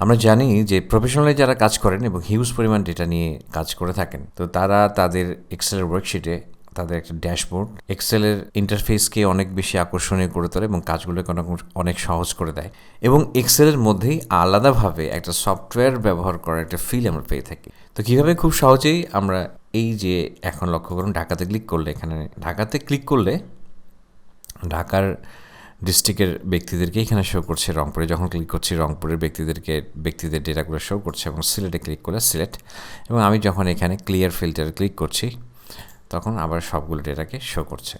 আমরা জানি যে প্রফেশনালি যারা কাজ করেন এবং হিউজ পরিমাণ ডেটা নিয়ে কাজ করে থাকেন, তো তারা তাদের এক্সেলের ওয়ার্কশিটে তাদের একটা ড্যাশবোর্ড এক্সেলের ইন্টারফেসকে অনেক বেশি আকর্ষণীয় করে তোলে এবং কাজগুলোকে অনেক সহজ করে দেয়। এবং এক্সেলের মধ্যেই আলাদাভাবে একটা সফটওয়্যার ব্যবহার করার একটা ফিল আমরা পেয়ে থাকি। তো কীভাবে খুব সহজেই আমরা এই যে এখন লক্ষ্য করুন ঢাকাতে ক্লিক করলে, এখানে ঢাকাতে ক্লিক করলে ঢাকার ডিস্ট্রিক্টের ব্যক্তিদেরকে এখানে শো করছে, রংপুরে যখন ক্লিক করছি রংপুরের ব্যক্তিদের ডেটাগুলো শো করছে, এবং সিলেটে ক্লিক করলে সিলেট, এবং আমি যখন এখানে ক্লিয়ার ফিল্টারে ক্লিক করছি তখন আবার সবগুলো ডেটাকে শো করছে।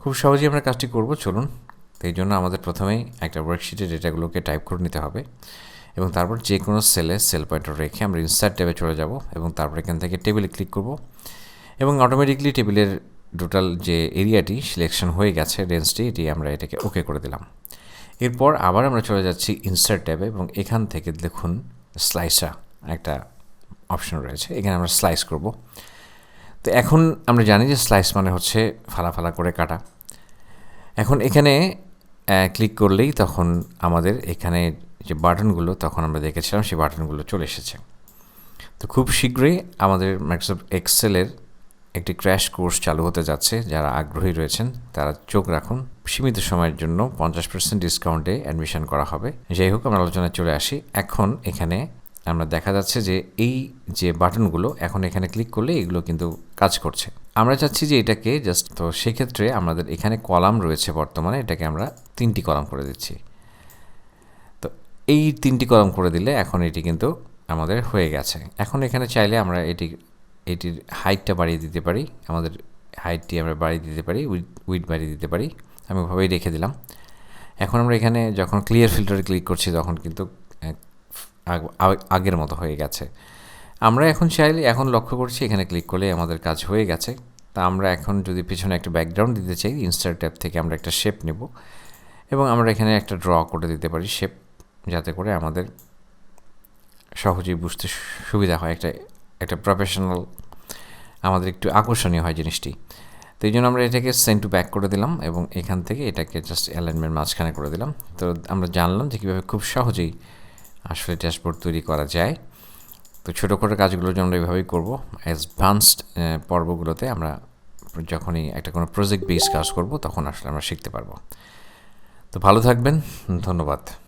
খুব সহজেই আমরা কাজটি করব, চলুন। তো এই জন্য আমাদের প্রথমেই একটা ওয়ার্কশিটে ডেটাগুলোকে টাইপ করে নিতে হবে এবং তারপর যে কোনো সেল পয়েন্টার রেখে আমরা ইনসার্ট ট্যাবে চলে যাব এবং তারপর এখান থেকে টেবিলে ক্লিক করব এবং অটোমেটিকলি টেবিলের টোটাল যে এরিয়াটি সিলেকশন হয়ে গেছে, রেঞ্জটি, আমরা এটাকে ওকে করে দিলাম। এরপর আবার আমরা চলে যাচ্ছি ইনসার্ট ট্যাবে এবং এখান থেকে দেখুন স্লাইসা একটা অপশন রয়েছে, এখানে আমরা স্লাইস করব। তো এখন আমরা জানি যে স্লাইস মানে হচ্ছে ফালা ফালা করে কাটা। এখন এখানে ক্লিক করলেই তখন আমাদের এখানে যে বাটনগুলো তখন আমরা দেখেছিলাম সেই বাটনগুলো চলে এসেছে। তো খুব শীঘ্রই আমাদের মাইক্রোসফট এক্সেলের একটি ক্র্যাশ কোর্স চালু হতে যাচ্ছে। যারা আগ্রহী রয়েছেন তারা চোখ রাখুন, সীমিত সময়ের জন্য 50% ডিসকাউন্টে অ্যাডমিশন করা হবে। যাই হোক, আমরা আলোচনায় চলে আসি। এখন এখানে আমরা দেখা যাচ্ছে যে এই যে বাটনগুলো এখন এখানে ক্লিক করলে এগুলো কিন্তু কাজ করছে। আমরা চাচ্ছি যে এটাকে জাস্ট, তো সেক্ষেত্রে আমাদের এখানে কলাম রয়েছে বর্তমানে, এটাকে আমরা 3টি কলাম করে দিচ্ছি। তো এই 3টি কলাম করে দিলে এখন এটি কিন্তু আমাদের হয়ে গেছে। এখন এখানে চাইলে আমরা এটির হাইটটা বাড়িয়ে দিতে পারি, আমাদের হাইটটি আমরা বাড়িয়ে দিতে পারি, উইডথ বাড়িয়ে দিতে পারি। আমি ওভাবেই রেখে দিলাম। এখন আমরা এখানে যখন ক্লিয়ার ফিল্টারে ক্লিক করছি তখন কিন্তু আগের মতো হয়ে গেছে। আমরা এখন চাইলে, এখন লক্ষ্য করছি এখানে ক্লিক করলে আমাদের কাজ হয়ে গেছে। তা আমরা এখন যদি পিছনে একটা ব্যাকগ্রাউন্ড দিতে চাই, ইনসার্ট ট্যাব থেকে আমরা একটা শেপ নেব এবং আমরা এখানে একটা ড্র করে দিতে পারি শেপ, যাতে করে আমাদের সহজেই বুঝতে সুবিধা হয়, একটা প্রফেশনাল, আমাদের একটু আকর্ষণীয় হয় জিনিসটি। তো এই জন্য আমরা এটাকে সেন্ড টু ব্যাক করে দিলাম এবং এখান থেকে এটাকে জাস্ট অ্যালাইনমেন্ট মাঝখানে করে দিলাম। তো আমরা জানলাম যে কীভাবে খুব সহজেই আসলে ড্যাশবোর্ড তৈরি করা যায়। তো ছোটোখাটো কাজগুলোর জন্য এইভাবেই করবো। অ্যাডভান্সড পর্বগুলোতে আমরা যখনই একটা কোনো প্রজেক্ট বেস কাজ করব তখন আসলে আমরা শিখতে পারবো। তো ভালো থাকবেন, ধন্যবাদ।